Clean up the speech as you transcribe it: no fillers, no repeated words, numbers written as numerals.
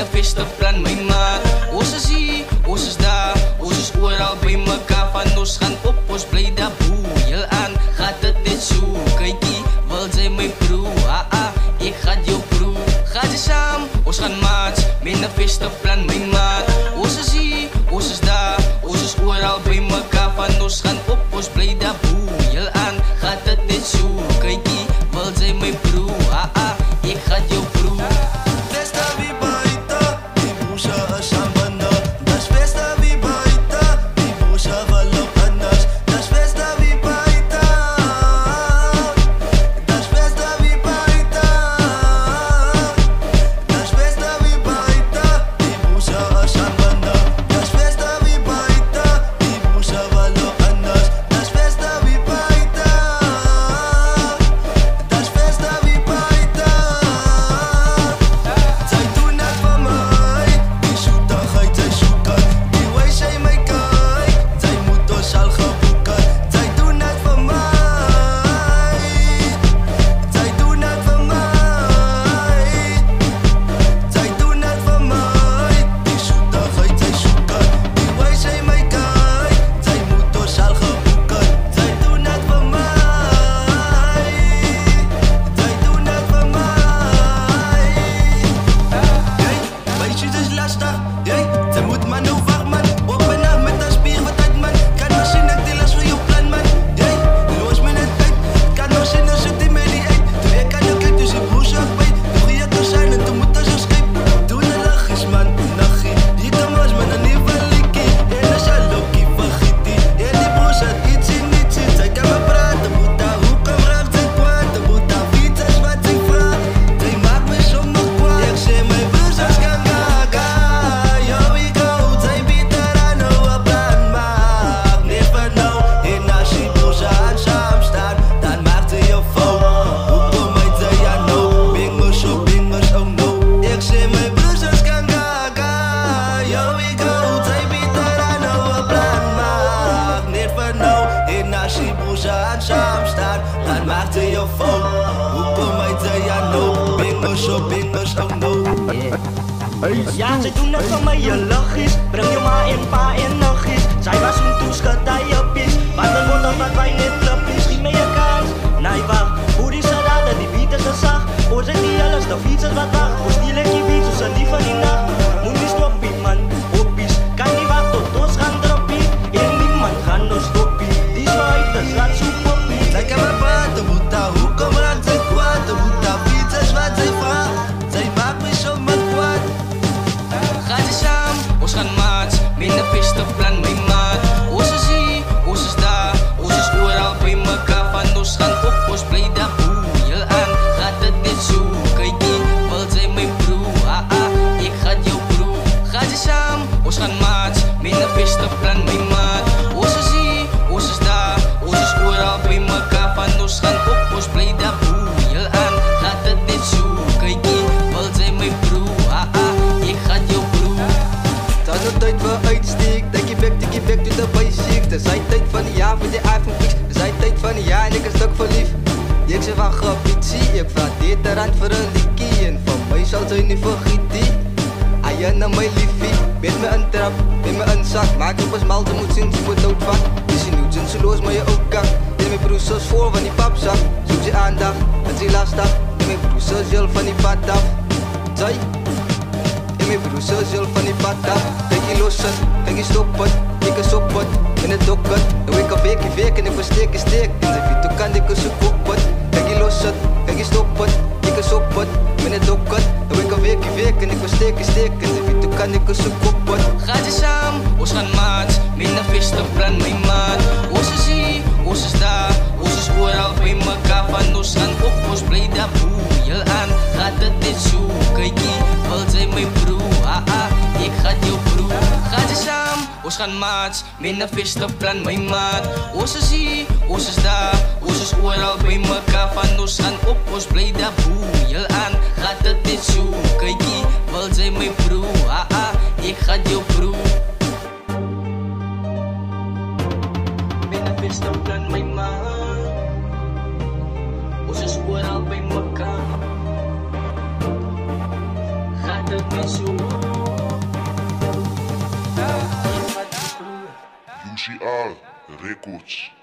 'n feesteplan my maat. Ons is hier, ons is daar, ons is oral by mekaar. Van ons gaan op, ons bly daar boe. Heel aan, gaat het net zo. Kykie, wil jy my broer? Ek gaat jou broer. Gaat jy saam, ons gaan maats. Met 'n feesteplan my maat. Ons is hier, ons is daar, ons is oral by mekaar. Van ons gaan op, ons bly daar boe. Heel aan, gaat het net zo. Kykie, wil jy my broer? Ek gaat jou broer. Festa wie buiten, die broerse is aan binnen. Das festa wie buiten, die broerse wil op anders. Das festa wie buiten, das festa wie buiten, das festa wie buiten, die broerse is aan binnen. Das festa wie buiten, die broerse wil op anders. Das festa wie buiten, das festa wie buiten. Zij doen het voor mij, die zoetigheid, zij zoeken. Die wijs zij mij kijkt, zij moet ons al geboeken. Zij doen het voor mij, zij doen het voor mij. Zij doen het voor mij, die zoetigheid, zij zoeken. Die wijs zij mij kijkt, zij moet ons al geboeken. Zij doen het voor mij, zij doen het voor mij. Weet je, het is lastig. Ze moet man nou wacht man. Open af met een spier wat uit man. Kan machine tillen voor je plan man. Los me net uit. Kan machine zit in mij niet uit. Toen ik aan de kijk, dus ik broes af bij. Toen je te zijn en toen moet er zo schip. Toen een lach is man, nachtje. Die kan was man en niet van likkie. En als je lokkie vergiet die. En die broes had iets in niets in. Zij kan me praten, moet daar hoeken vraagt. Zij kwaad, moet daar fietsen is wat zij vraagt. Zij maakt me zomaar kwaad. Ik zeg mijn broers als kan gaga. Yo, ik hou, zij biedt eraan hoe we plan maakt. Niet van nou, en als je broers aan samen staan, dan maakt ze je fout. Hoe kom ik zij aan nou? Bingers op bingers, oh no. Ik zeg mijn broers als kan gaga. Yo, ik hou, zij biedt eraan hoe we plan maakt. Niet van nou, en als je broers aan samen staan, dan maakt ze je fout. Hoe kom ik zij aan nou? Bingers op bingers, oh no. Ja, zij doen het voor mij, je lachjes. Breng je ma en pa en nogjes. Zij was een toeskatijopjes. Wat dan wordt dat wij net klapjes. Schiet me je kans. Nee, wacht. Hoe die salade, die biet is een zacht. Hoor zit die alles, de fiets is wat wacht. Hoe stil ik die fiets, zo lief van die nacht. Moet niet stoppen, man. Oppies. Kan niet wachten tot ons gaan droppie. En niemand gaan ons stoppie. Die spuiters gaat zo poppie. Zij kan me praten, moet daar hoeken raakt zij kwaad. Moet daar fietsen is wat zij vraagt. Zij maakt me zomaar kwaad. Gaat jy saam, ons gaan maats. Met 'n feesteplan my maat. Ons is hier, ons is daar, ons is oral by mekaar. Van ons gaan op, ons bly daar boe. Heel aan, gaat het net zo. Kykie, wil jy my broer? Ek gaat jou broer. Gaat jy saam, ons gaan maats. Met 'n feesteplan my maat. Ons is hier, ons is daar, ons is oral by mekaar. Van ons gaan op, ons bly daar boe. Heel aan, gaat het net zo. Kykie, wil jy my broer? Ek gaat jou broer. Dan de tijd voor uitsteek, tikkie back to the basics. Het is tijd van die jaar voor die iPhone fix. Het is tijd van die jaar en ik een stuk verliefd. Ik zeg van grafitie, ik vraag dit eraan voor een likkie. En van mij zal zij niet vergieten. Aja naar mijn liefie, met me een trap, met me een zak. Maak je pas mal, ze moet zien, ze moet doodvat. Is je nieuw, zijn ze los, maar je ook kan. En mijn broers zoals voor van die papzak. Zoek ze aandacht, het is lastig. En mijn broers zoals jul van die pad af. Zij. En mijn broers zoals jul van die pad af. Kijk je los het, kijk je stoppen. Ik is op het, in het dokken. Dan ik een week en ik versteek je steek. En ze vindt ook kan ik een zoek op het. Kijk je los het, kijk je stoppen. Ik is op het, in het dokken. Dan ik een week en ik versteek je steek. En ze vindt ook kan ik een zoek op het. Gaat jy saam, ons gaan maats. Met 'n feesteplan my maat. Ons is hier, ons is daar, ons is oral by mekaar. Van ons gaan op, ons bly daar boe. Heel aan, gaat het net zo. Kykie, wil jy my broer? Ek gaat jou broer. Gaat jy saam, ons gaan maats. Met 'n feesteplan my maat. Ons is hier, ons is daar, ons is oral by mekaar. Van ons gaan op, ons bly daar boe. Heel aan, gaat het net zo. Kykie, wil jy my broer? Ek gaat jou broer. Met 'n feesteplan my maat. Ons is oral by mekaar. Gaat het net zo. Metal Records.